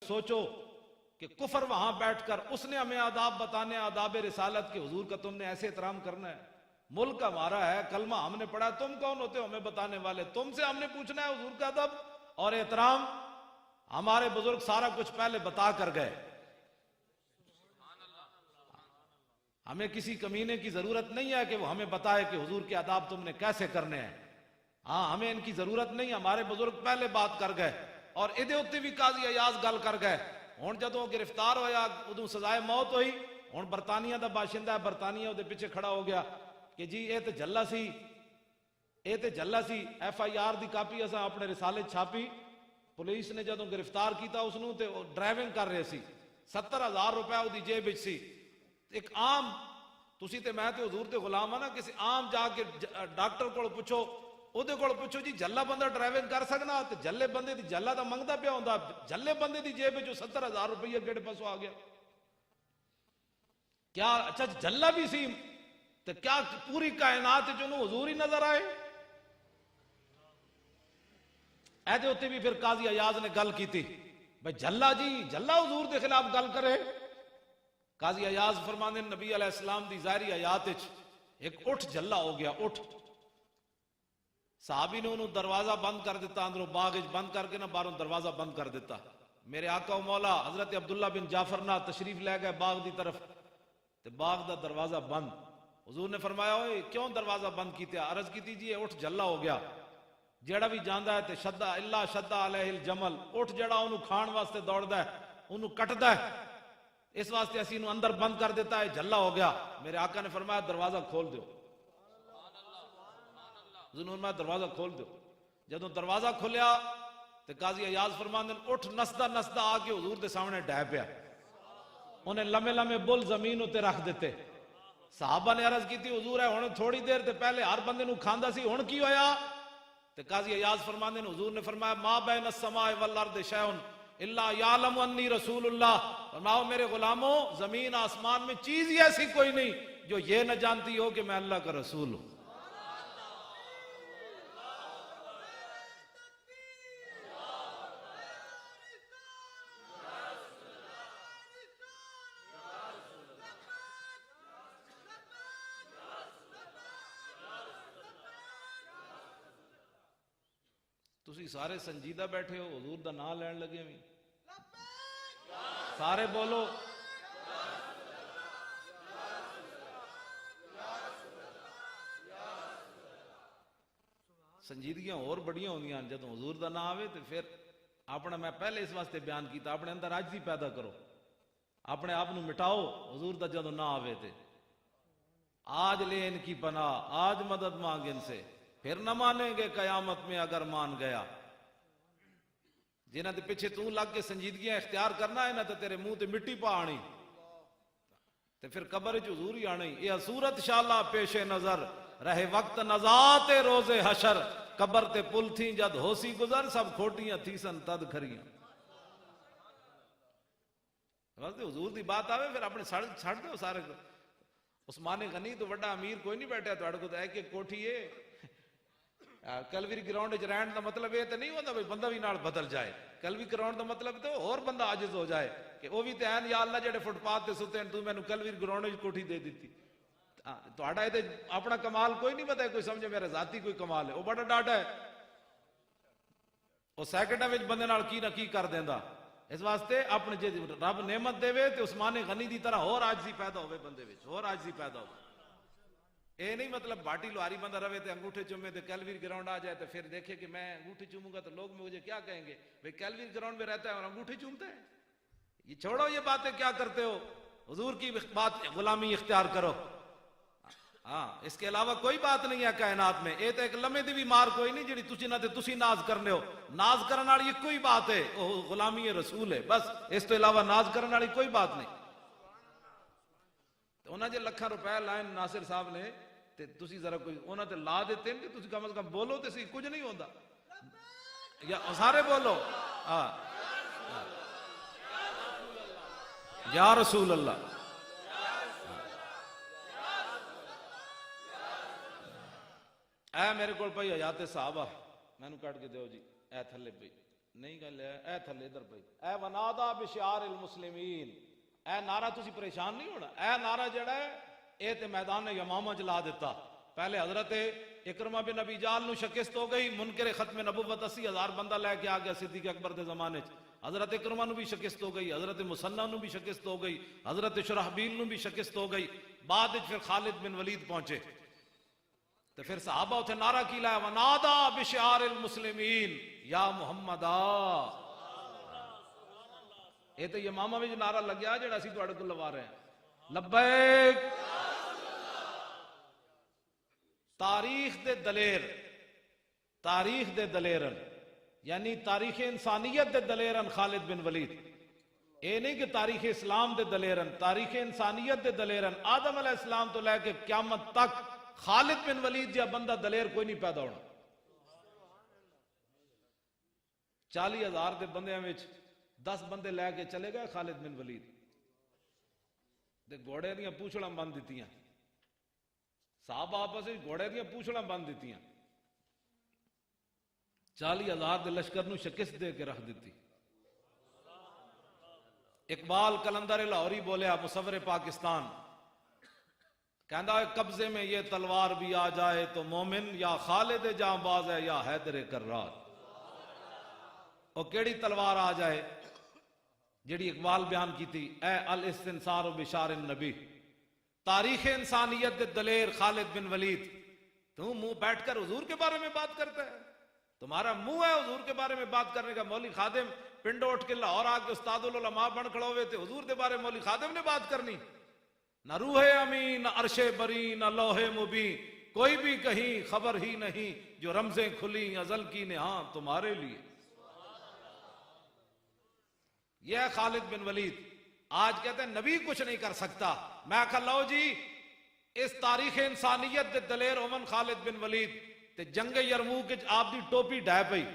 سوچو کہ کفر وہاں بیٹھ کر اس نے ہمیں آداب بتانے، آداب رسالت کے، حضور کا تم نے ایسے احترام کرنا ہے؟ ملک ہمارا ہے، کلمہ ہم نے پڑھا، تم کون ہوتے ہو ہمیں بتانے والے؟ تم سے ہم نے پوچھنا ہے حضور کا ادب اور احترام؟ ہمارے بزرگ سارا کچھ پہلے بتا کر گئے، ہمیں کسی کمینے کی ضرورت نہیں ہے کہ وہ ہمیں بتائے کہ حضور کے آداب تم نے کیسے کرنے ہیں۔ ہاں، ہمیں ان کی ضرورت نہیں، ہمارے بزرگ پہلے بات کر گئے، اور ادھے اتنے بھی قاضی ایاز گل کر گئے۔ ہوں جدوں گرفتار ہویا ادوں سزائے موت ہوئی، ہوں برطانیہ دا باشندہ ہے، برطانیہ دے پیچھے کھڑا ہو گیا کہ جی اے تے جھلا سی، اے تے جھلا سی۔ ایف آئی آر دی کاپی اساں اپنے رسالے چھاپی، پولیس نے جدوں گرفتار کیتا اس نوں تے ڈرائیونگ کر رہے سی، 70,000 روپے وہ دی جیب وچ سی۔ ایک عام، تسی تے میں تے حضور تے غلام ہاں نا، کسی عام جا کے ڈاکٹر کول پوچھو، اودے کول پوچھو جی جھلا بندہ ڈرائیونگ کر سکنا؟ تے جھلے بندے دی جھلا دا منگدا پیا ہوندا، جھلے بندے دی جیب وچ 70,000 روپیہ کیڑے پاسوں آ گیا؟ کیا اچھا جھلا بھی سی تے کیا پوری کائنات وچ انہوں حضور ہی نظر آئے؟ ایدے ہوتے بھی پھر قاضی ایاز نے گل کیتی، بھئی جھلا جی جھلا حضور دے خلاف گل کرے؟ قاضی ایاز فرماندے نبی علیہ السلام دی ظاہری حیات وچ ایک اٹھ جھلا ہو گیا، اٹھ۔ صحابی نے انہوں دروازہ بند کر دیتا، اندروں باغ بند کر کے نہ باہروں دروازہ بند کر دیتا۔ میرے آقا و مولا حضرت عبداللہ بن جعفر نہ تشریف لے گئے باغ دی طرف، تے باغ دا دروازہ بند۔ حضور نے فرمایا اوئے کیوں دروازہ بند کیتے؟ عرض کیتی جی اٹھ جھلا ہو گیا، جیڑا بھی جاندا ہے تے شدہ اللہ شدہ علیہ الجمل، اٹھ جیڑا انہوں کھان واسطے دوڑدا ہے انہوں کٹدا ہے، اس واسطے اسی انہوں اندر بند کر دیتا ہے، جھلا ہو گیا۔ میرے آقا نے فرمایا دروازہ کھول دیو، حضور نے دروازہ کھول دیو۔ جدوں دروازہ کھولیا تے قاضی ایاز فرماندے اٹھ نسدا نسدا آ کے حضور دے سامنے ڈہ پیا، انہیں لمے لمے بل زمین اتے رکھ دیتے۔ صحابہ نے عرض کی تھی حضور ہے ہن تھوڑی دیر تے پہلے ہر بندے نو کھاندا سی، ہن کی ہویا؟ تے قاضی ایاز فرماندے حضور نے فرمایا ما بین السماء والارض شیء الا یعلم انی رسول اللہ، فرماؤ میرے غلاموں زمین آسمان میں چیز ہی ایسی کوئی نہیں جو یہ نہ جانتی ہو کہ میں اللہ کا رسول ہوں۔ تسی سارے سنجیدہ بیٹھے ہو، حضور دا نام لین لگے ہوئی، سارے بولو سنجیدگیاں اور بڑیاں ہوندیاں جدوں حضور دا نام آوے تے پھر اپنا، میں پہلے اس واسطے بیان کیتا، اپنے اندر عاجزی پیدا کرو، اپنے آپ نو مٹاؤ، حضور دا جدوں نام آوے تے آج لے ان کی پناہ، آج مدد مانگ ان سے، پھر نہ مانیں گے قیامت میں اگر مان گیا۔ جنہاں دے پیچھے تو لگ کے سنجیدگیاں اختیار کرنا ہے نا تے تیرے منہ تے مٹی پا آنی، تے پھر قبر وچ حضور ہی آنی۔ یہ صورت شالا پیش نظر رہے وقت نزات روز حشر، قبر تے پل تھی جد ہوسی گزر، سب کھوٹیاں تھی سن تد کھریاں۔ حضور دی بات آوے پھر اپنے چھڑ دو سارے۔ عثمان غنی تو بڑا امیر کوئی نہیں بیٹھا تھوڑے کو، تو ایک ایک کوٹھی ہے۔ کلوی گراؤنڈ وچ رہن دا مطلب یہ تو نہیں ہوتا بھئی بندہ بھی نال بدل جائے، کلوی گراؤنڈ دا مطلب تو اور بندہ عاجز ہو جائے کہ وہ بھی تے ہیں یا اللہ جڑے فٹ پاتھ تے ستے ہیں تو میں نے کلوی گراؤنڈ وچ کوٹھی دے دیتی۔ تہاڈا اے تے اپنا کمال کوئی نہیں پتا، کوئی سمجھے میرا ذاتی کوئی کمال ہے، وہ بڑا ڈاٹا ہے، وہ سیکنڈاں وچ بندے نال کی نہ کی کر دیندا۔ اس واسطے اپنے جے رب نعمت دے تے عثمان غنی دی طرح اور عاجزی پیدا ہوے بندے وچ، اور عاجزی پیدا ہو۔ اے نہیں مطلب بھاٹی لوہاری بندہ رہے تے انگوٹھے چومے تے کیلویر گراؤنڈ آ جائے تو پھر دیکھے کہ میں انگوٹھی چوموں گا تو لوگ مجھے کیا کہیں گے، بھئی کیلویر گراؤنڈ میں رہتا ہے اور انگوٹھی چومتا ہے۔ یہ چھوڑو یہ باتیں کیا کرتے ہو، حضور کی بات غلامی اختیار کرو۔ ہاں اس کے علاوہ کوئی بات نہیں ہے کائنات میں، اے تو ایک لمحے دی بھی مار کوئی نہیں جڑی تسی نہ تے تسی ناز کرنے ہو، ناز کرن والی ایک کوئی بات ہے، وہ غلامی رسول ہے بس، اس تو علاوہ ناز کرن والی کوئی بات نہیں۔ انہاں جے لکھاں روپے لائن ناصر صاحب نے تے تسی ذرا کوئی انہاں تے لا دیتے ہیں کہ تسی کم از کم بولو تے سی، کچھ نہیں ہوندا، یا سارے بولو ہاں یا رسول اللہ۔ اے میرے کو پئی حیات صحابہ، میں نو کٹ کے دیو جی، اے تھلے پئی نہیں گل ہے اے تھلے ادھر پہ اے ونادا بشعار المسلمین، اے نعرہ تسی پریشان نہیں ہونا، اے نعرہ جڑا ہے اے تے میدان یمامہ جلا دیتا۔ پہلے حضرت اکرمہ بن ابی جہل نو شکست ہو گئی، منکر ختم نبوت 80,000 بندہ لے کے آ گیا صدیق اکبر دے زمانے چ، حضرت اکرمہ نو بھی شکست ہو گئی، حضرت مسنہ نو بھی شکست ہو گئی، حضرت شرحبیل نو بھی شکست ہو گئی، بعد وچ پھر خالد بن ولید پہنچے تو پھر صحابہ اتھے نعرہ کی لایا ونادا بشعار المسلمین یا محمد اے تے یمامہ وچ نعرہ لگیا جڑا اسی تواڈے کول لوا رہے ہیں، لبیک۔ تاریخ دے دلیر، تاریخ دے دلیرن یعنی تاریخ انسانیت دے دلیرن خالد بن ولید، اے نہیں کہ تاریخ اسلام دے دلیرن، تاریخ انسانیت دے دلیرن، آدم علیہ السلام تو لے کے قیامت تک خالد بن ولید جا بندہ دلیر کوئی نہیں پیدا ہونا۔ 40,000 دے بندیاں وچ 10 بندے لے کے چلے گئے خالد بن ولید دے گھوڑے دیاں پوچھڑاں بند دیتیاں، صحابہ آپس وچ گھوڑے دیاں پوچھڑاں بند دیتیاں، 40,000 دے لشکر نو شکست دے کے رکھ دیتی۔ اقبال کلندر لاہوری بولیا مصور پاکستان، کہندا ہے قبضے میں یہ تلوار بھی آ جائے تو مومن یا خالد جاں باز ہے یا حیدر کرار۔ اور کیڑی تلوار آ جائے جڑی اقبال بیان کی تھی، اے الاستنصار بشار النبی، تاریخ انسانیت دے دلیر خالد بن ولید، تو منہ بیٹھ کر حضور کے بارے میں بات کرتا ہے، تمہارا منہ ہے حضور کے بارے میں بات کرنے کا؟ مولوی خادم پنڈو اٹھ کے لاہور آ کے استاد العلماء بن کھڑو ہوئے تھے، حضور کے بارے میں مولوی خادم نے بات کرنی؟ نہ روح امین، نہ عرش بری، نہ لوح مبین، کوئی بھی کہیں خبر ہی نہیں، جو رمزیں کھلی ازل کی نے ہاں تمہارے لیے۔ یہ ہے خالد بن ولید۔ آج کہتے ہیں نبی کچھ نہیں کر سکتا، میں کہا لو جی اس تاریخ انسانیت دے دلیر امن خالد بن ولید تے جنگ یرموک آپ دی ٹوپی ڈھائے پئی،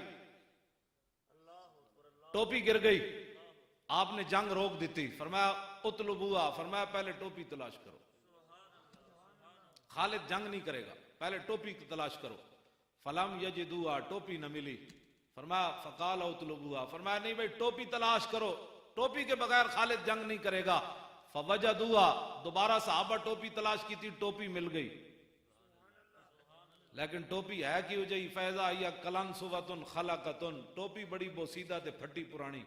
ٹوپی گر گئی، آپ نے جنگ روک دیتی، فرمایا اطلبوها، فرمایا پہلے ٹوپی تلاش کرو۔ خالد جنگ نہیں کرے گا، پہلے ٹوپی تلاش کرو۔ فلم یجدوها، ٹوپی نہ ملی، فرمایا فقال اطلبوها، فرمایا نہیں بھئی ٹوپی تلاش کرو، ٹوپی کے بغیر خالد جنگ نہیں کرے گا۔ فوجدوها، دوبارہ صحابہ ٹوپی تلاش کی تھی، ٹوپی مل گئی، لیکن ٹوپی ہے کی ہو جائی فیضا یا کلن صوتن خلقتن، ٹوپی بڑی بوسیدہ تے پھٹی پرانی۔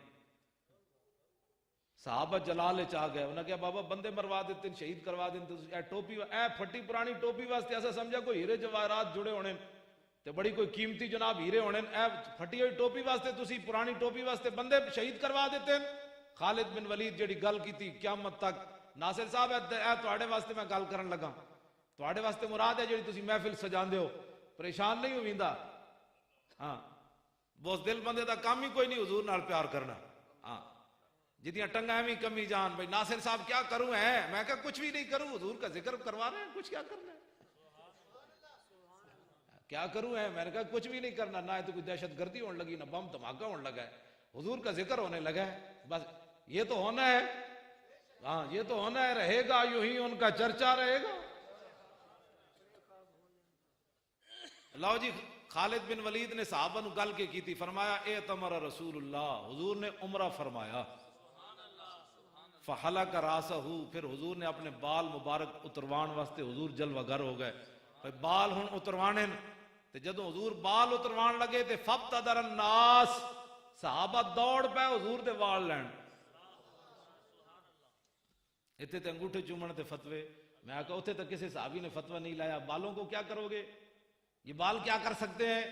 صحابہ جلال چاہ گئے، انہوں نے کہا بابا بندے مروا دیتے شہید کروا دیتے، اے ٹوپی اے پھٹی پرانی ٹوپی واسطے ایسا سمجھا کوئی ہیرے جواہرات جڑے ہونے تے بڑی کوئی قیمتی جناب ہیرے ہونے، اے پھٹی ہوئی ٹوپی واسطے تسی پرانی ٹوپی واسطے بندے شہید کروا دیتے۔ خالد بن ولید جڑی گل کی تھی قیامت تک، ناصر صاحب اے تواڈے واسطے میں گل کرن لگا، تواڈے واسطے مراد ہے جڑی تسی محفل سجاندے ہو، پریشان نہیں ہویندا، ہاں بوس دل بندے دا کام ہی کوئی نہیں حضور نال پیار کرنا، ہاں جتیاں ٹنگا ایویں کمی جان، بھائی ناصر صاحب کیا کروں ہے، میں کہا کچھ بھی نہیں کروں، حضور کا ذکر کروا رہے ہیں، کچھ کیا کرنا ہے، کیا کروں ہے، میں نے کہا کچھ بھی نہیں کرنا، نہ تو کوئی دہشت گردی ہونے لگی، نہ بم دھماکہ ہونے لگا ہے، حضور کا ذکر ہونے لگا ہے، بس یہ تو ہونا ہے، ہاں یہ تو ہونا ہے، رہے گا یوں ہی ان کا چرچا رہے گا۔ اللہ جی خالد بن ولید نے صحابہ نو گل کے کی تھی، فرمایا اعتمر رسول اللہ، حضور نے عمرہ فرمایا، فحلق راسہ، پھر حضور نے اپنے بال مبارک اتروان واسطے حضور جلوہ گر ہو گئے، پھر بال ہن اتروانے تے جدوں حضور بال اتروان لگے تے فابتدر الناس، صحابہ دوڑ پے حضور دے وال لین، اتنے تے انگوٹھے چومن تے فتوے، میں کہا اتنے تک کسی صحابی نے فتوہ نہیں لایا، بالوں کو کیا کرو گے، یہ بال کیا کر سکتے ہیں،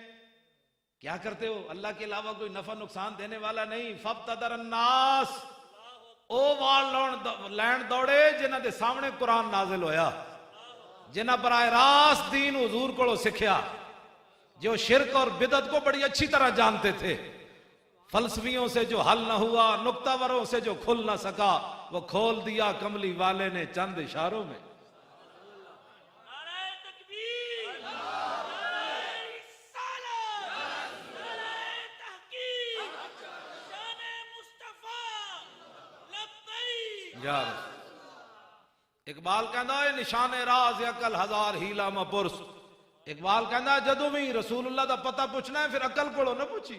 کیا کرتے ہو، اللہ کے علاوہ کوئی نفع نقصان دینے والا نہیں۔ فابتدر الناس، او وال لین دوڑے جنہ دے سامنے قرآن نازل ہویا، جنہ براہ راست دین حضور کو سکھیا، جو شرک اور بدعت کو بڑی اچھی طرح جانتے تھے، فلسفیوں سے جو حل نہ ہوا، نکتہ وروں سے جو کھل نہ سکا، وہ کھول دیا کملی والے نے چند اشاروں میں۔ اقبال کہندا ہے نشان راز عقل ہزار ہیلا مپرس، اقبال کہندا جدوں بھی رسول اللہ دا پتہ پوچھنا ہے پھر عقل کولوں نہ پوچھی،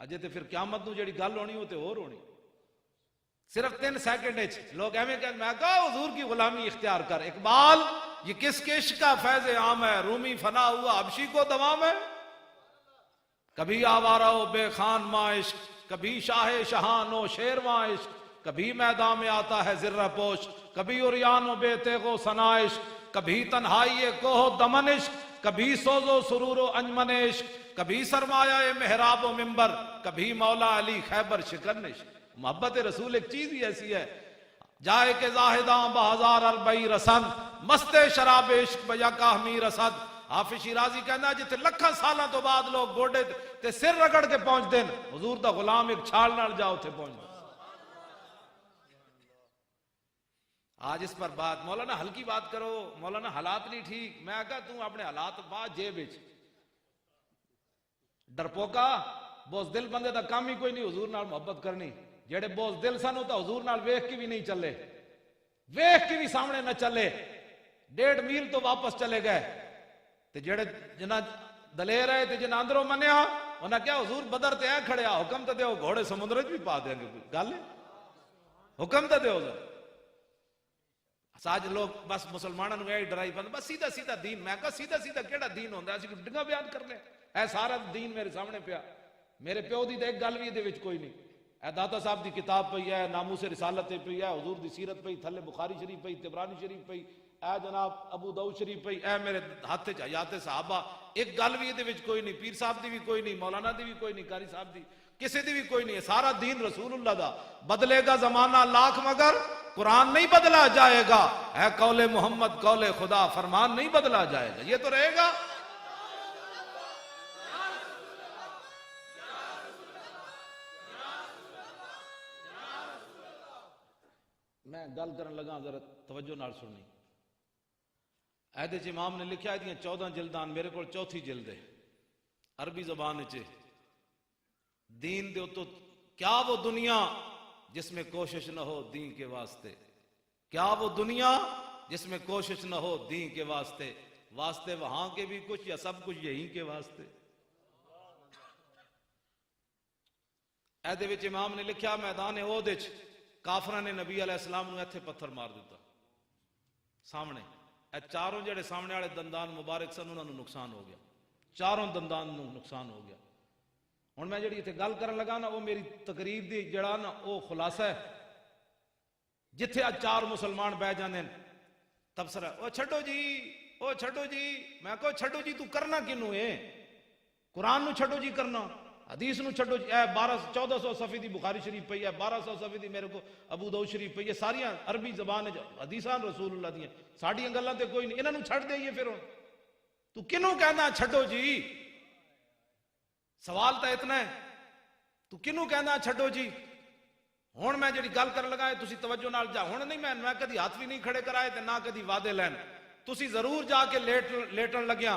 اجے تے پھر قیامت نو جڑی گل ہونی وہ تے اور ہونی. صرف 3 سیکنڈ لوگ ایویں کہ میں کہا حضور کی غلامی اختیار کر. اقبال یہ کس کے عشق کا فیض عام ہے؟ رومی فنا ہوا حبشی کو دوام ہے. کبھی آوارہ و بے خان ماں عشق، کبھی شاہ شہان و شیرواں عشق، کبھی میدان میں آتا ہے زرہ پوش، کبھی عریان و بے تیغ و ثنا عشق، کبھی تنہائی کوہ دمن عشق، کبھی سوز و سرور و انجمن عشق، کبھی سرمایہ محراب و منبر، کبھی مولا علی خیبر شکن عشق. محبت رسول ایک چیز ہی ایسی ہے. جائے کہ زاہداں بہزار البئی رسند، مست شراب عشق بیا کاہمی رسد. حافظ شیرازی کہنا جتنے لکھاں سالاں تو بعد لوگ گوڑے تے سر رگڑ کے پہنچ دین، حضور دا غلام ایک چھال نال جاؤ تھے پہنچ دین. آج اس پر بات مولانا ہلکی بات کرو، مولانا حالات نہیں ٹھیک. میں کہا تم اپنے حالات بات جیب وچ ڈرپوکا بوز دل بندے دا کام ہی کوئی نہیں حضور نال محبت کرنی. جڑے بوز دل سن تا حضور نال ویکھ کے بھی نہیں چلے، ویکھ کے بھی سامنے نہ چلے، 1.5 میل تو واپس چلے گئے. تے جڑے جنہ دلیر ہے تے جنہ اندروں منیا انہاں کیا حضور بدر تے اے کھڑیا، حکم تے دیو گھوڑے سمندر وچ بھی پا دیں گے. گل ہے حکم تے دیو. ساج لوگ بس مسلمانوں نے ڈرائی بند بس سیدھا سیدھا دین. میں کہا سیدھا سیدھا کیڑا دین ہوندا ہے؟ اسی ڈنگا بیان کر لیں. اے سارا دین میرے سامنے پیا. میرے پیو دی تے ایک گل بھی دے وچ کوئی نہیں. اے داتا صاحب دی کتاب پئی ہے، ناموس رسالت پئی ہے، حضور دی سیرت پئی، تھلے بخاری شریف پئی، طبرانی شریف پئی، اے جناب ابو داؤد شریف پئی، اے میرے ہاتھ وچ حیات صحابہ. ایک گل بھی دے وچ کوئی نہیں. پیر صاحب دی بھی کوئی نہیں، مولانا دی بھی کوئی نہیں، قاری صاحب دی کسی دی بھی کوئی نہیں. سارا دین رسول اللہ دا. بدلے گا زمانہ لاکھ مگر قرآن نہیں بدلا جائے گا. اے قول محمد قول خدا، فرمان نہیں بدلا جائے گا. یہ تو رہے گا. میں گل کرن لگا ذرا توجہ نال سننی. ایدے امام نے لکھا ہے 14 جلدان، میرے کو 4تھی جلد ہے عربی زبان چ. دین دے تو کیا وہ دنیا جس میں کوشش نہ ہو دین کے واسطے، کیا وہ دنیا جس میں کوشش نہ ہو دین کے واسطے، واسطے وہاں کے بھی کچھ یا سب کچھ یہی کے واسطے. ایدے وچ امام نے لکھا میدان احد وچ کافراں نے نبی علیہ السلام نو ایتھے پتھر مار دیتا سامنے. اے چاروں جڑے سامنے والے دندان مبارک سن انہاں نو نقصان ہو گیا، چاروں دندان نو نقصان ہو گیا. ہن میں جڑی ایتھے گل کرن لگا نا وہ میری تقریر دی جڑا نا وہ خلاصہ ہے. جتھے آ 4 مسلمان بہ جاندے تبصرہ او چھڈو جی، او چھڈو جی. میں کہو چھڈو جی تو کرنا کینوں ہے؟ قرآن نو چھڈو جی کرنا، حدیث نو چھڈو جی. اے 1400 صفحے دی بخاری شریف پئی ہے، 1200 صفحے دی میرے کو ابو داؤد شریف پئی ہے، ساریاں عربی زبان حدیثاں رسول اللہ دیاں. ساڈیاں گلاں تے کوئی نہیں. انہاں نو چھڈ دئیے پھر. ہن تو کنوں کہنا چھڈو جی؟ سوال تو اتنا ہے تو کنوں کہنا چھڈو جی؟ ہن میں جڑی گل کرن لگا تسی توجہ نال جا. ہن نہیں میں کدی ہاتھ بھی نہیں کھڑے کرائے تے نہ کدی وعدے لین. تسی ضرور جا کے لیٹن لگیا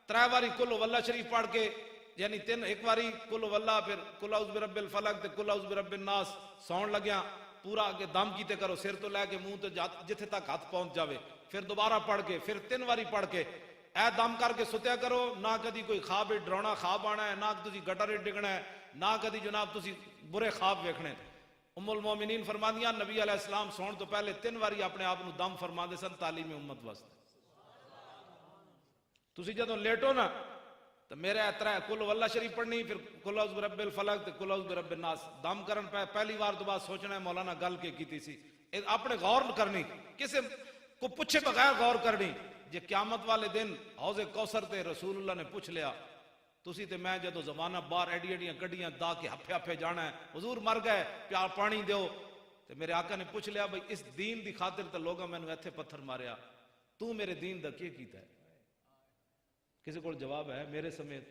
3 واری کل واللہ شریف پڑھ کے، یعنی 3 ایک واری کل واللہ، پھر کل اعوذ برب الفلق تے کل اعوذ برب الناس سون لگیا. پورا کے دم کیتے کرو، سر تو لے کے منہ تے جتھے تک ہاتھ پہنچ جاوے. پھر دوبارہ پڑھ کے، پھر 3 واری پڑھ کے اے دم کر کے ستیا کرو. نہ کدی کوئی خواب ڈرونا خواب آنا ہے، نہ تسی گٹر ڈگنا ہے، نہ کدی جناب تسی برے خواب ویکھنے. ام المومنین فرماندیاں نبی علیہ السلام سون تو پہلے 3 واری اپنے آپ نو دم فرماندے سن تعلیم امت واسطے. تسی جدوں لیٹو نا تو میرے اترا کل واللہ شریف پڑھنی، پھر کل اعوذ برب الفلق تے کل اعوذ برب الناس. دم کرن پہلی وار تو بعد سوچنا ہے مولانا گل کے کیتی سی. اپنے غور کرنی، کسے کو پوچھے بغیر غور کرنی. جے قیامت والے دن حوض کوثر تے رسول اللہ نے پوچھ لیا تسی تے میں جدو زمانہ باہر ایڈی ایڈیاں گڈیاں دا کے ہفے ہفے جانا ہے، حضور مر گئے پیار پانی دیو، تے میرے آقا نے پوچھ لیا بھئی اس دین دی خاطر تے لوگاں میں نے ایتھے پتھر ماریا، تو میرے دین دا کی کیتا ہے؟ کسی کو جواب ہے میرے سمیت؟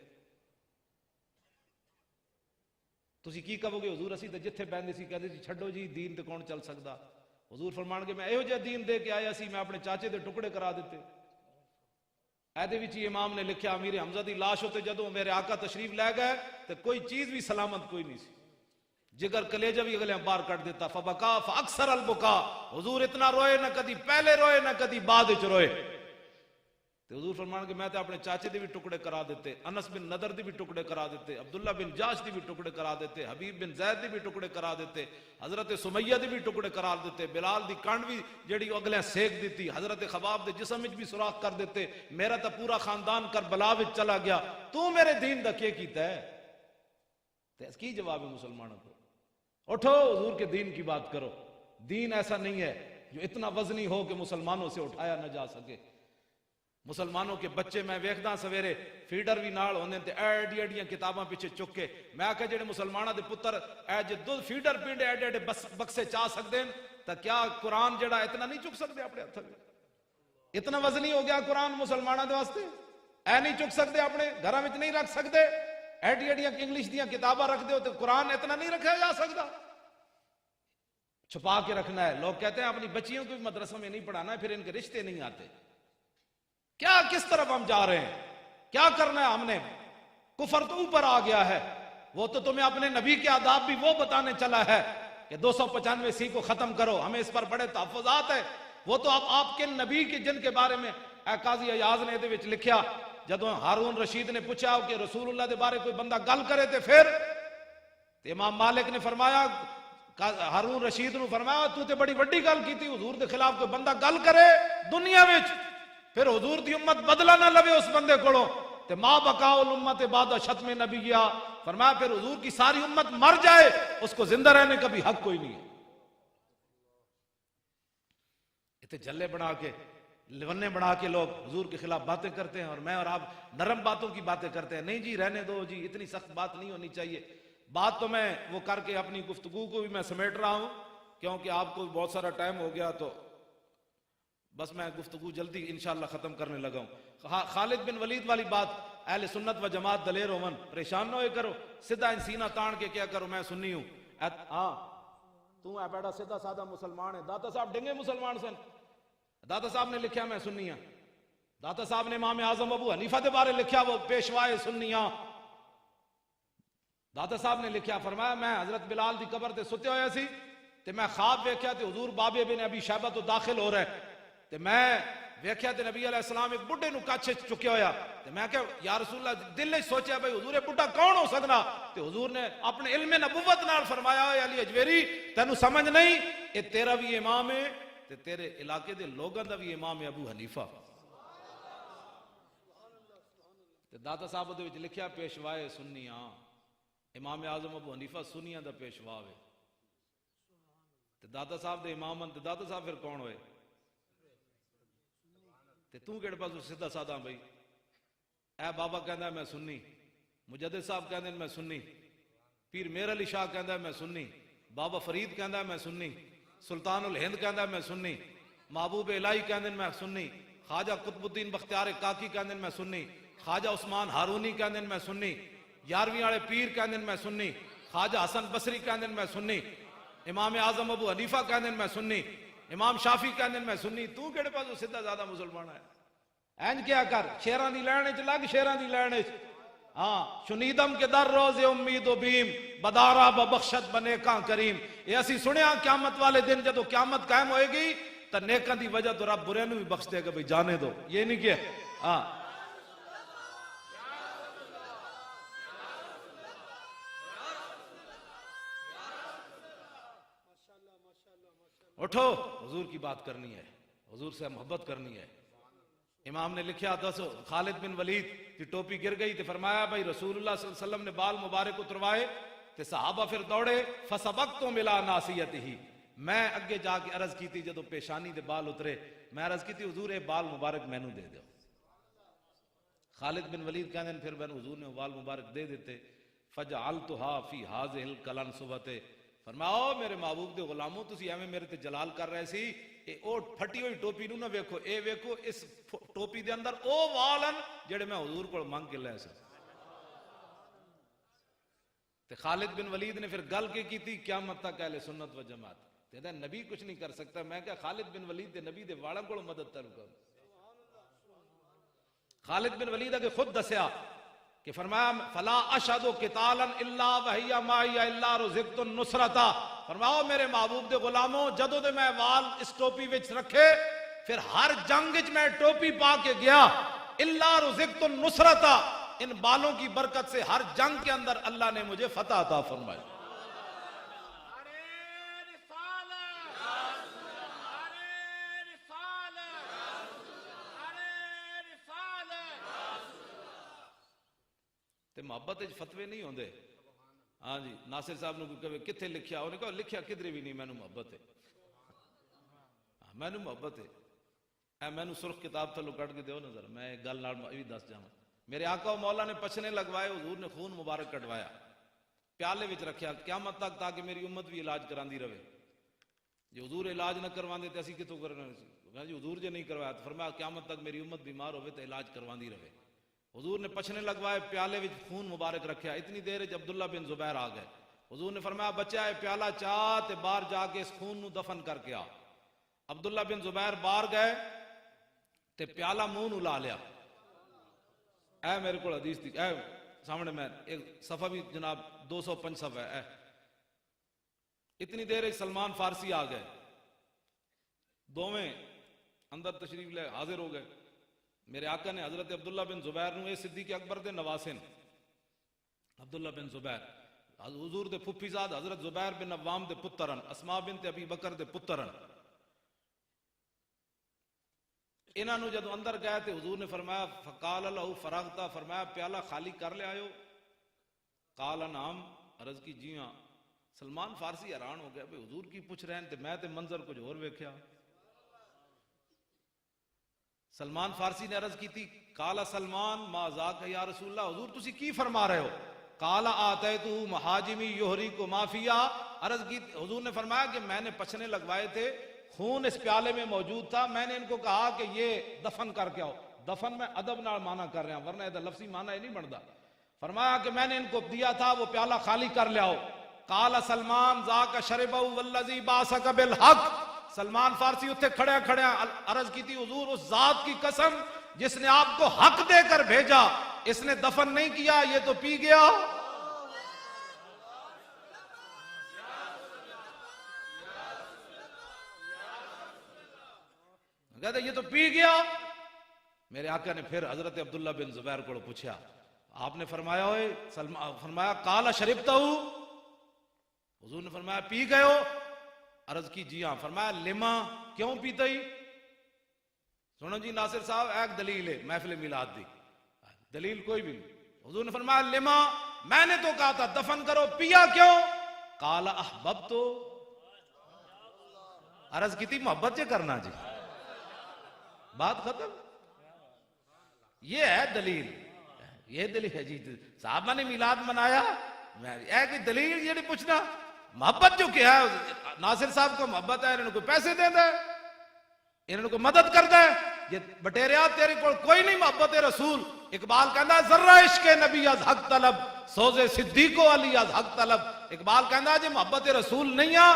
تسی کی کہو گے؟ حضور اسی تے جتھے بیندے سی کہندے سی چھڈو جی دین تے کون چل سکدا. حضور فرمان کے میں ایہو جہا دین دے کے آیا سی، میں اپنے چاچے دے ٹکڑے کرا دیتے. ایدے وچ امام نے لکھیا امیر حمزہ دی لاش ہوتے جدوں میرے آقا تشریف لے گئے تے کوئی چیز بھی سلامت کوئی نہیں سی. جگر کلیجہ بھی اگلے باہر کٹ دیتا. فبکا فاکثر البکا. حضور اتنا روئے نہ کدی پہلے روئے نہ کدی بعد وچ روئے. تو حضور فرمان کہ میں تے اپنے چاچے دے بھی ٹکڑے کرا دیتے، انس بن نضر دے بھی ٹکڑے کرا دیتے، عبداللہ بن جاش دے بھی ٹکڑے کرا دیتے، حبیب بن زید دے بھی ٹکڑے کرا دیتے، حضرت سمیہ دے بھی ٹکڑے کرا دیتے، بلال دی کانڈ بھی جڑی اگلے سیک دیتی، حضرت خباب دے جسم وچ بھی سوراخ کر دیتے، میرا تا پورا خاندان کربلا وچ چلا گیا، تو میرے دین دا کیا کیتا ہے؟ تے اس کی جواب ہے مسلمانوں کو؟ اٹھو حضور کے دین کی بات کرو۔ دین ایسا نہیں ہے جو اتنا وزنی ہو کہ مسلمانوں سے اٹھایا نہ جا سکے۔ مسلمانوں کے بچے میں ویکھدا سویرے فیڈر بھی نال ہوندے تے ایڈی ایڈیاں کتاباں پیچھے چک کے، میں آکھیا جڑے مسلماناں دے پتر اے جے دو فیڈر پنڈے ایڈے ایڈے بکسے چاہ سکدے تے کیا قرآن جڑا اتنا نہیں چک سکدے اپنے ہتھ وچ؟ اتنا وزنی ہو گیا قرآن مسلماناں دے واسطے؟ اے نہیں چک سکدے، اپنے گھراں وچ نہیں رکھ سکدے؟ ایڈی ایڈیاں انگلش دیاں کتاباں رکھ دے ہو تے قرآن اتنا نہیں رکھا جا سکدا؟ چھپا کے رکھنا ہے۔ لوگ کہتے ہیں اپنی بچیوں کو بھی مدرسوں میں نہیں پڑھانا ہے، پھر ان کے رشتے نہیں آتے۔ کیا کس طرف ہم جا رہے ہیں؟ کیا کرنا ہے ہم نے؟ کفر تو اوپر آ گیا ہے، وہ تو تمہیں اپنے نبی کے آداب بھی وہ بتانے چلا ہے کہ 295 کو ختم کرو، ہمیں اس پر بڑے تحفظات ہے۔ وہ تو آپ کے نبی کے جن کے بارے میں اے قاضی ایاز نے دے وچ لکھیا، جدوں ہارون رشید نے پوچھا کہ رسول اللہ دے بارے کوئی بندہ گل کرے تے پھر امام مالک نے فرمایا، ہارون رشید نے فرمایا تو تے بڑی وڈی گل کیتی، حضور دے خلاف کوئی بندہ گل کرے دنیا وچ پھر حضور دی امت بدلہ نہ لوے اس بندے کولوں تے ما بقاء الامت بعد شتم نبیہ، فرمایا پھر حضور کی ساری امت مر جائے اس کو زندہ رہنے کا بھی حق کوئی نہیں ہے۔ اتنے جلے بنا کے لونے بنا کے لوگ حضور کے خلاف باتیں کرتے ہیں، اور میں اور آپ نرم باتوں کی باتیں کرتے ہیں۔ نہیں جی رہنے دو جی، اتنی سخت بات نہیں ہونی چاہیے۔ بات تو میں وہ کر کے اپنی گفتگو کو بھی میں سمیٹ رہا ہوں، کیونکہ آپ کو بہت سارا ٹائم ہو گیا، تو بس میں گفتگو جلدی انشاءاللہ ختم کرنے لگا ہوں۔ خالد بن ولید والی بات، اہل سنت و جماعت دلیر ہومن، پریشان نہ ہوئے کرو، سیدھا ان سینہ تان کے کیا کرو میں سنی ہوں۔ ہاں تو ہے بیٹا سیدھا سادہ مسلمان ہے۔ داتا صاحب ڈنگے مسلمان سن، داتا صاحب نے لکھیا میں سنی ہوں۔ داتا صاحب نے امام اعظم ابو حنیفہ دے بارے لکھیا، وہ پیشوائے سنیاں۔ داتا صاحب نے لکھیا، فرمایا میں حضرت بلال دی قبر تے ستے ہوئے سی تے میں خواب ویکھیا تے حضور بابے بن ابی شیبہ تو داخل ہو رہے تے میں ویکھیا تے نبی علیہ السلام ایک بڈھے نو کچھ چکیا ہویا تے میں کہ یا رسول اللہ، دل وچ سوچیا بھائی حضور بڈھا کون ہو سکدا؟ تے حضور نے اپنے علم نبوت نال فرمایا، اے علی اجویری تینوں سمجھ نہیں، اے تیرا بھی امام ہے تے تیرے علاقے دے لوگاں دا بھی امام ہے ابو حنیفہ۔ تے داتا صاحب دے وچ لکھیا پیشوائے سنیاں، امام اعظم ابو حنیفہ سنیاں دا پیشوا ہے۔ تے داتا صاحب دے امام تے داتا صاحب پھر کون ہوئے؟ تے تو کہڑے پاس سیدھا سادہ بھائی؟ اے بابا کہندا ہے میں سنی، مجدد صاحب کہندے میں سنی، پیر میر علی شاہ کہندا ہے میں سنی، بابا فرید کہندا ہے میں سنی، سلطان الہند کہندا ہے میں سنی، محبوب الہی کہندے میں سنی، خواجہ قطب الدین بختیار کاکی کہندے میں سنی، خواجہ عثمان ہارونی کہندے میں سنی، یارویں والے پیر کہندے میں سنی، خواجہ حسن بصری کہندے میں سنی، امام اعظم ابو حنیفہ کہندے میں سنی، امام شافی کہندے میں سنی، تو کہڑے پاس سیدھا زیادہ مسلمان ہے؟ اینج کیا کر، شیران دی لین وچ لگ، شیران دی لین وچ۔ ہاں شنیدم کے در روز امید و بیم، بدارا ببخشت بنے کان کریم۔ یہ اسی سنیا قیامت والے دن جدو قیامت قائم ہوئے گی تو نیکاں دی وجہ تو رب برے نو بھی بخش دے گا، بھئی جانے دو، یہ نہیں کیا۔ ہاں اٹھو، حضور کی بات کرنی ہے، حضور سے محبت کرنی ہے۔ امام نے لکھیا تھا خالد بن ولید کی ٹوپی گر گئی تے فرمایا بھائی رسول اللہ صلی اللہ علیہ وسلم نے بال مبارک اتروائے تے صحابہ پھر دوڑے، فسبقتم الی ناصیتہ، میں اگے جا کے عرض کی تھی جدو پیشانی دے بال اترے، میں عرض کی تھی حضور اے بال مبارک مینوں دے دیو۔ خالد بن ولید کہندے ہیں پھر میں حضور نے بال مبارک دے دیتے، فجعلتها فی هذه القلنسوۃ، فرماؤ میرے محبوب دے غلاموں تسی ایویں میرے تے جلال کر رہے سی، اے او پھٹی ہوئی ٹوپی نو نہ ویکھو، اے ویکھو اس ٹوپی دے اندر او والن جڑے میں حضور کو مانگ کے لے سا۔ تے خالد بن ولید نے پھر گل کی تھی قیامت تک اہل سنت و جماعت تے نبی کچھ نہیں کر سکتا، میں کہا خالد بن ولید دے نبی دے والاں کو مدد طلب کرو۔ خالد بن ولید کے خود دسیا کہ فرمایا فلا اشہد قتالا الا وہی معی الا رزقت النصرۃ، فرماؤ میرے محبوب دے غلاموں جدوں دے میں وال اس ٹوپی وچ رکھے پھر ہر جنگ میں ٹوپی پا کے گیا، الا رزقت النصرۃ، ان بالوں کی برکت سے ہر جنگ کے اندر اللہ نے مجھے فتح عطا فرمائی۔ تے محبت فتوے نہیں ہوندے۔ ہاں جی، ناصر صاحب نے کوئی کتنے لکھیا، انہوں نے کہا لکھیا کدھر بھی نہیں، مینوں محبت ہے، مینوں محبت ہے۔ اے مینوں سرخ کتاب تھلو کٹ کے دیو نظر، میں ایک گل نال بھی دس جاواں۔ میرے آقا و مولا نے پچھنے لگوائے، حضور نے خون مبارک کٹوایا، پیالے وچ رکھیا قیامت تک، تاکہ میری امت بھی علاج کراندی رہے۔ جی حضور علاج نہ کرواندے تے اسی کتوں کرنا سی؟ جی حضور جے نہیں کروایا تو فرمایا قیامت تک میری امت بیمار ہوئے تے علاج کرواندی رہے۔ حضور نے پچھنے لگوائے، پیالے وچ خون مبارک رکھیا، اتنی دیر وچ عبداللہ بن زبیر آ گئے۔ حضور نے فرمایا بچہ ہے پیالہ چاہ تے باہر جا کے اس خون نو دفن کر کے آ۔ عبداللہ بن زبیر باہر گئے تے پیالہ منہ نو لا لیا۔ اے میرے کو حدیث تھی، اے سامنے میں ایک صفحہ بھی جناب 205 صفحہ ہے۔ اتنی دیر سلمان فارسی آ گئے، دوویں اندر تشریف لے حاضر ہو گئے۔ میرے آقا نے حضرت عبداللہ بن زبیر نو اے صدیق اکبر دے نواسن، عبداللہ بن زبیر حضور دے پھپھی زاد حضرت زبیر بن عوام دے پترن، اسماء بنت ابی بکر دے پترن۔ انہاں نو جدو اندر گئے تے حضور نے فرمایا فقال لہو فرغتا، فرمایا پیالہ خالی کر لے آئے ہو؟ قال نعم، عرض کی جی ہاں۔ سلمان فارسی حیران ہو گیا، بھئی حضور کی پوچھ رہے ہیں تے میں تے منظر کچھ اور ویکھیا۔ سلمان فارسی نے عرض کی تھی قال سلمان ما ذاک یا رسول اللہ، حضور تسی کی فرما رہے ہو؟ قال آتیتو محاجمی یحریکو ما فیہا، عرض کی حضور نے فرمایا کہ میں نے پچھنے لگوائے تھے، خون اس پیالے میں موجود تھا، میں نے ان کو کہا کہ یہ دفن کر کے آؤ۔ دفن میں ادب نال معنی کر رہے ہیں، ورنہ یہ لفظی معنی نہیں بنتا۔ فرمایا کہ میں نے ان کو دیا تھا، وہ پیالہ خالی کر لے آؤ۔ قال سلمان ذاک شربہ والذی باسک بالحق، سلمان فارسی اتھے کھڑے کھڑے عرض کی تھی حضور اس ذات کی قسم جس نے آپ کو حق دے کر بھیجا، اس نے دفن نہیں کیا، یہ تو پی گیا۔ کہتے یہ تو پی گیا۔ میرے آقا نے پھر حضرت عبداللہ بن زبیر کو پوچھا، آپ نے فرمایا ہوئے فرمایا قال شربتہ، حضور نے فرمایا پی گئے ہو؟ عرض کی جی ہاں۔ فرمایا لما، کیوں پیتا ہی؟ سنو جی ناصر صاحب، ایک دلیل ہے محفل میلاد دی، دلیل کوئی بھی نہیں۔ حضور نے فرمایا لما، میں نے تو کہا تھا دفن کرو، پیا کیوں؟ قال احببتو، عرض کی تھی محبت سے کرنا جی، بات ختم۔ یہ ہے دلیل، یہ دلیل ہے جی، صحابہ نے میلاد منایا، ایک دلیل یہ نہیں پوچھنا۔ محبت جو کیا ہے، ناصر صاحب کو محبت ہے، انہوں کو پیسے دے دے، انہوں کو مدد کر دے، یہ بٹیریا تیرے کو کوئی نہیں محبت رسول۔ اقبال کہندا ذرہ عشق نبی از حق طلب، سوز صدیق و علی از حق طلب۔ اقبال کہندا جی محبت رسول نہیں آ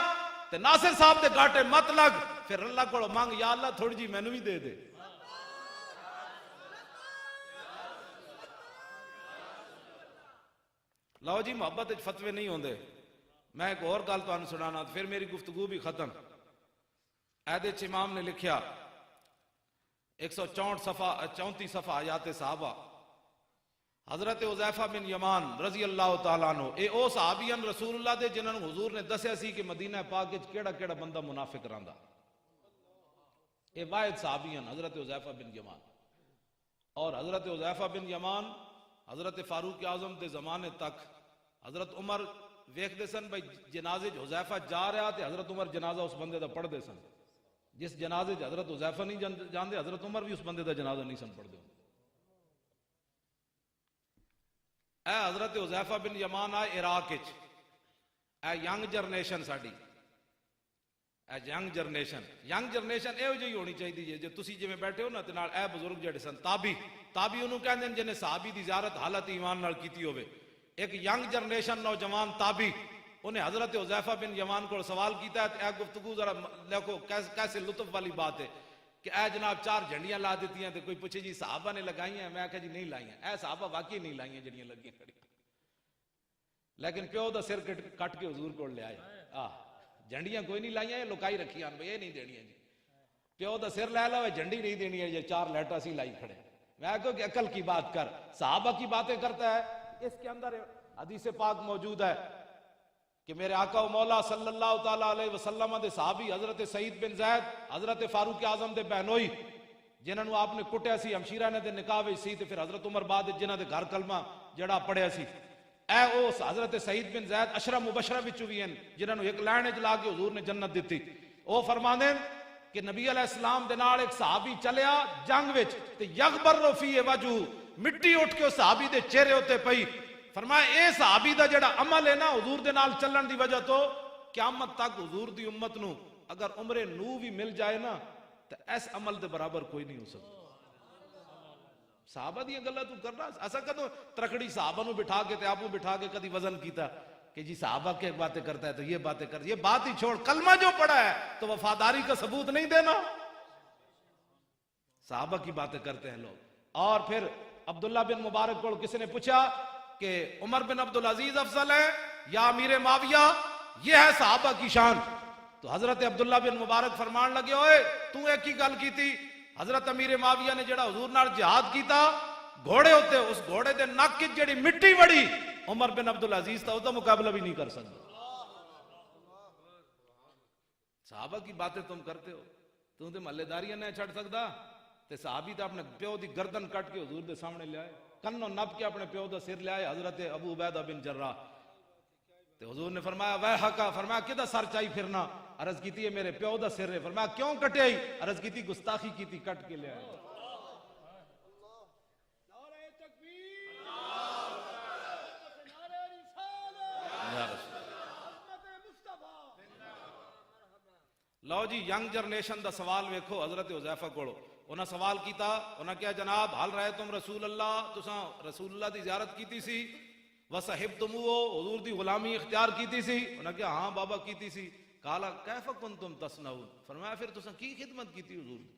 تے ناصر صاحب دے گاٹے مت لگ، پھر اللہ کو مانگ یا اللہ تھوڑی جی مینوں بھی دے دے۔ لو جی محبت فتوے نہیں ہوندے۔ میں ایک اور گل تانوں سنانا پھر میری گفتگو بھی ختم۔ عہد امام نے لکھیا 164 صفحہ 34 صفحہ آیات صحابہ، حضرت حذیفہ بن یمان رضی اللہ تعالیٰ عنہ، اے او صحابیان رسول اللہ دے جنہاں نوں حضور نے دسیا سی کہ مدینہ پاک وچ کیڑا کیڑا بندہ منافق رہندا، اے واحد صحابیان حضرت حذیفہ بن یمان۔ اور حضرت حذیفہ بن یمان حضرت فاروق اعظم دے زمانے تک حضرت عمر ویکھ دے سن بھائی جنازے حذیفہ جا رہا تے حضرت عمر جنازہ اس بندے دا پڑھ دے سن، جس جنازے حضرت حذیفہ نہیں جاندے حضرت عمر بھی اس بندے دا جنازہ نہیں سن پڑھ دے۔ اے حضرت حذیفہ بن یمان آئے عراق وچ، اے ینگ جنریشن ساڈی، اے ینگ جنریشن اے جی ہونی چاہیے جی تسی جویں بیٹھے ہو نا تے نال اے بزرگ جڑے سن تابی انہوں کہندے جن صحابی دی زیارت حالت ایمان نال کیتی ہوئے، ایک ینگ جنریشن نوجوان تابی انہیں حضرت حذیفہ بن یمان کو سوال کیتا ہے، اے گفتگو ذرا دیکھو کیسے لطف والی بات ہے کہ اے جناب 4 جھنڈیاں لا دیتی ہیں تو کوئی پوچھے جی صحابہ نے لگائی ہیں، میں کہا جی نہیں لائی ہیں، اے صحابہ واقعی نہیں لائی ہیں جڑیاں لگی ہیں، لیکن پیو دا سر کٹ کے حضور کو لے آئے، جھنڈیاں کوئی نہیں لائی ہیں، لکائی رکھی ہیں، یہ نہیں دینی ہیں جی۔ پیو دا سر لے لو, جھنڈی نہیں دینی ہے, یہ 4 لیٹر سی لائی کھڑے. میں کہوں کہ عقل کی بات کر, صحابہ کی باتیں کرتا ہے. اس کے اندر حدیث پاک موجود ہے کہ میرے آقا و مولا صلی اللہ تعالیٰ علیہ وسلم دے صحابی حضرت سعید بن زید, حضرت فاروق اعظم دے بہنوئی جنہاں نو آپ نے کٹیا سی, ہمشیرہ نے دے نکاح وچ سی, تے پھر حضرت عمر بعد جنہاں دے گھر کلمہ جڑا پڑھیا سی, اے اس حضرت سعید بن زید اشرا مبشرہ وچوں وی ہیں جنہاں نو ایک لائن وچ لا کے حضور نے جنت دتی. او فرماندے کہ نبی علیہ السلام دے نال ایک صحابی چلیا جنگ وچ, تے یغبر فی وجہ, مٹی اٹھ کے اس صحابی دے چہرے ہوتے پئی. فرمایا اے صحابی دا جڑا عمل ہے نا حضور دے نال چلن دی وجہ تو قیامت تک حضور دی امت نو اگر عمر نو بھی مل جائے نا تو اس عمل دے برابر کوئی نہیں ہو سکتا. صحابہ دی گلاں تو کرنا ایسا کدو ترکڑی صحابہ نو بٹھا کے تے آپو بٹھا کے کدی وزن کیتا کہ جی صحابہ کے باتیں کرتا ہے تو یہ باتیں کر, یہ بات ہی چھوڑ, کلمہ جو پڑھا ہے تو وفاداری کا ثبوت نہیں دینا. صحابہ کی باتیں کرتے ہیں لوگ. اور پھر عبداللہ بن مبارک کو کسی نے پوچھا کہ عمر بن عبدالعزیز افضل ہے یا امیر معاویہ, یہ ہے صحابہ کی شان. تو حضرت عبداللہ بن مبارک فرمان لگے, اوئے تو ایک ہی گل کی تھی, حضرت امیر معاویہ نے جڑا حضور نال جہاد کیتا, گھوڑے ہوتے, اس گھوڑے دے نک کی جڑی مٹی وڑی عمر بن عبدالعزیز تھا, وہ مقابلہ بھی نہیں کر سکتا. صحابہ کی باتیں تم کرتے ہو, تم تے محلے داریاں نہیں چھڑ سکتا. تے صحابی تے اپنے پیو دی گردن کٹ کے حضور دے سامنے لے آئے, کنوں نپ کے اپنے پیو دا سر لے آئے, حضرت ابو عبیدہ بن جراح. تے حضور نے فرمایا ویحکا, فرمایا کدھا سر چائی پھرنا, عرض کیتی ہے میرے پیو دا سر ہے. فرمایا کیوں کٹے آئی, عرض کیتی گستاخی کیتی, کٹ کے لے آئے. لو جی ینگ جنریشن دا سوال ویکھو حضرت حذیفہ کولو. انہاں سوال کیتا, انہاں کیا جناب حال رہے تم رسول اللہ, تساں رسول اللہ دی زیارت کیتی سی, وصحبتموہ, حضور دی غلامی اختیار کیتی سی. انہاں کیا ہاں بابا کیتی سی. قالا کیف کنتم تصنعون, فرمایا پھر تساں کی خدمت کیتی حضور دی.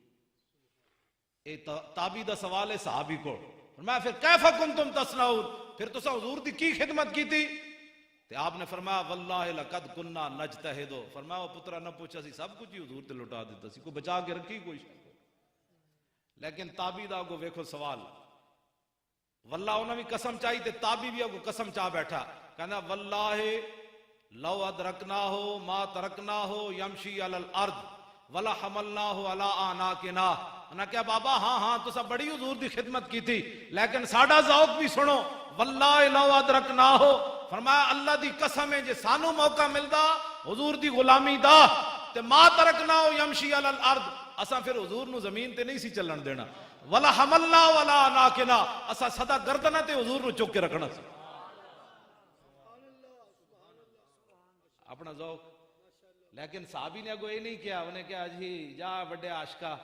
اے تابعی دا سوال ہے صحابی کو. فرمایا پھر کیف کنتم تصنعون, پھر تساں حضور دی کی خدمت کیتی. تے آپ نے فرمایا واللہ لقد کننا نجتہد, فرمایا وہ پترا نہ پوچھا سی, سب کچھ ہی حضور تے لٹا دیتا سی, کوئی بچا کے رکھی کوئی شے. لیکن تابعی دا کو ویکھو سوال, واللہ انہوں نے بھی قسم چاہی, تے تابعی بھی کو قسم چاہ بیٹھا, کہنا واللہ لو ادرکناہو ما ترکناہو یمشی علی الارض ولا حملناہو علی آناکنا. انہاں کہا بابا ہاں ہاں تو سب بڑی حضور دی خدمت کی تھی, لیکن ساڈا ذوق بھی سنو. واللہ لو ادرکناہو, فرمایا اللہ دی قسم ہے جے سانو موقع ملدا حضور دی غلامی دا, تے ما ترکناہو یمشی علی الارض, اساں پھر حضور نو زمین تے نہیں سی چلن دینا. ولا حملنا ولا آناکنا, اساں سدا گردنہ تے حضور نو چک کے رکھنا سی. اپنا ذوق. لیکن صحابی نے اگو یہ نہیں کیا, انہیں کہا جی جا بڑے عاشقہ,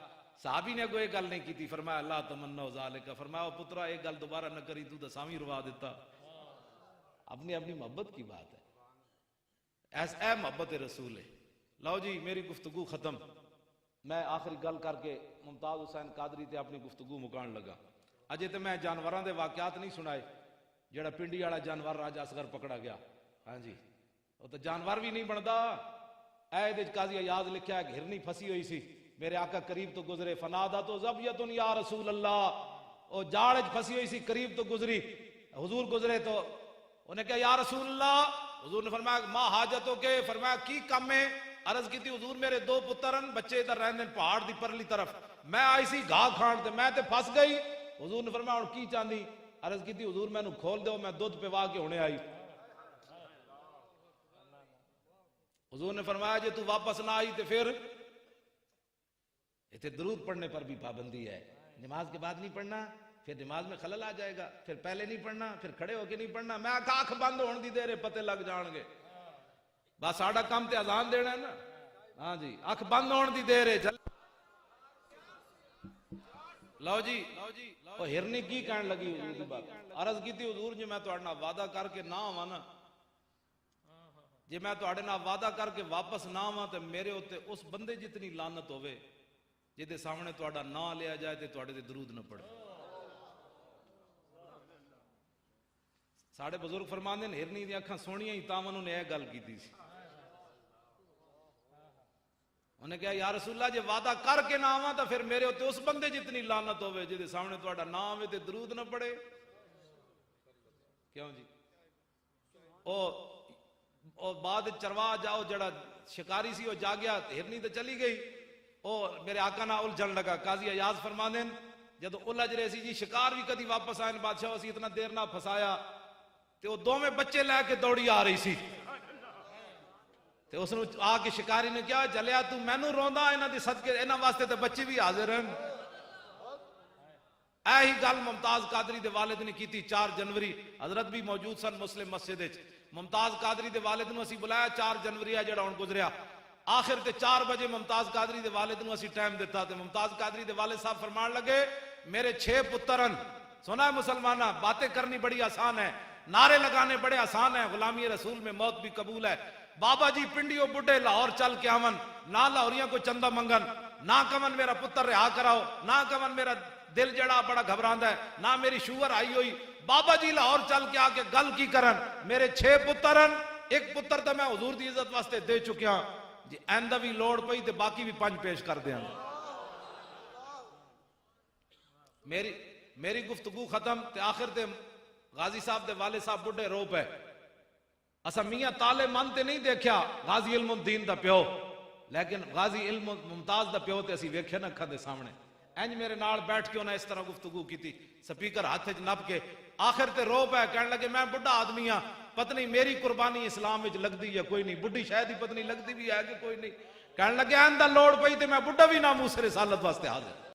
صحابی نے اگو یہ گل نہیں کی تھی. فرمایا اللہ تمنا ذالک, فرمایا پترا یہ گل دوبارہ نہ کری, تو سامی روا دیتا. اپنی اپنی محبت کی بات ہے, ایس اے محبت رسول ہے. لو جی میری گفتگو ختم. میں آخری گل کر کے ممتاز حسین قادری تے اپنی گفتگو مکان لگا. اجے تے میں جانوراں دے واقعات نہیں سنائے. جڑا پنڈی والا جانور راجہ اصغر پکڑا گیا, ہاں جی وہ تو جانور بھی نہیں بنتا. اے دے قاضی ایاز لکھیا ہے ہرنی پھسی ہوئی سی, میرے آقا قریب تو گزرے, فنادا تو زبیۃ یا رسول اللہ, او جاڑ پھسی ہوئی سی, قریب تو گزری, حضور گزرے تو انہیں کہا یا رسول اللہ. حضور نے فرمایا ما حاجتوں کے, فرمایا کی کم ہے. عرض کی تھی حضور میرے 2 پترن, بچے ادھر رہنے پہاڑ دی پرلی طرف, میں آئی سی گھا کھان تے میں تے پھس گئی. حضور نے فرمایا اور کی چاندی. عرض کی تھی حضور میں نو کھول دو, میں دودھ پیوا کے ہونے آئی. حضور نے فرمایا جے تو واپس نہ آئی تے پھر اتنے درود پڑھنے پر بھی پابندی ہے. نماز کے بعد نہیں پڑھنا, پھر نماز میں خلل آ جائے گا, پھر پہلے نہیں پڑھنا, پھر کھڑے ہو کے نہیں پڑھنا. میں آنکھ بند ہون دی دیر پتے لگ جان گے, بس ساڈا کام تے اذان دینا ہے نا. ہاں جی آنکھ بند ہون دی دیر ہے. لو جی وہ ہرنی کی کہن لگی حضور دی بات. عرض کی تھی حضور جی میں تہاڈے نال وعدہ کر کے نہ آواں نا, جی میں تہاڈے نال وعدہ کر کے واپس نہ آواں تے میرے اوتے اس بندے جتنی لعنت ہوے جے سامنے تہاڈا نام لیا جائے تے تہاڈے تے درود نہ پڑھے. ساڑھے بزرگ فرماندے ہیں ہرنی دی اکھاں سونیاں ہی تاں انہوں نے یہ گل کیتی سی. انہیں کہا یا رسول اللہ جے وعدہ کر کے نہ آواں تو پھر میرے ہوتے اس بندے جتنی لعنت ہوئے جے سامنے تہاڈا نام ہے تے درود نہ پڑے. کیوں جی او بعد چرواہ جاؤ جڑا شکاری سی وہ جا گیا, ہرنی تو چلی گئی, او میرے آقا نہ الجھن لگا. قاضی ایاز فرماندے جدو الجھ رہے سی جی شکار بھی کدی واپس آئے بادشاہ اسی اتنا دیر نہ پھسایا تے وہ دو میں بچے لے کے دوڑی آ رہی سی تے اس نے آ کے شکاری نے کیا جلیا تو مینوں روندا انہاں دی صدقے انہاں واسطے تے بچے بھی حاضر ہیں. اے ہی گل ممتاز قادری دے والد نے کیتی 4 جنوری, حضرت بھی موجود سن مسلم مسجد وچ. ممتاز قادری دے والد نو اسی بلایا 4 جنوری جڑا ہن گزریا, آخر تے 4 بجے ممتاز قادری دے والد نو اسی ٹائم دیتا تے ممتاز قادری دے والد صاحب فرمان لگے میرے 6 پترن. سنا ہے مسلمانہ, باتیں کرنی بڑی آسان ہے, نعرے لگانے بڑے آسان ہیں, غلامی رسول میں موت بھی قبول ہے. بابا جی پنڈیوں بڈھے لاہور چل کے آون, نہ لاہوریاں کو چندہ منگن, نہ کمن میرا پتر رہا کراؤ, نہ کمن میرا دل جڑا بڑا گھبراندا ہے, نہ میری شوگر آئی ہوئی. بابا جی لاہور چل کے آ کے گل کی کرن, میرے 6 پترن, ایک پتر تو میں حضور دی عزت واسطے دے چکیا جی, آئندہ بھی لوڑ پئی تے باقی بھی 5 پیش کر دیاں. میری گفتگو ختم تے آخر تے غازی صاحب دے والد صاحب بڈھے رو پے. اسا میاں تالے من تے نہیں دیکھیا غازی علم الدین دا پیو, لیکن غازی علم ممتاز دا پیو تے اسی ویکھے نہ اکھاں دے سامنے. انج میرے نال بیٹھ کے انہیں اس طرح گفتگو کی تھی, سپیکر ہاتھ وچ نپ کے آخر تے رو پے, کہنے لگے میں بڈھا آدمی ہاں, پتہ نہیں میری قربانی اسلام وچ لگدی ہے کوئی نہیں, بڈھی شاید ہی پتہ نہیں لگدی بھی ہے کہ کوئی نہیں. کہنے لگے آئندہ لوڑ پئی تے میں بڈھا بھی ناموس رسالت واسطے حاضر.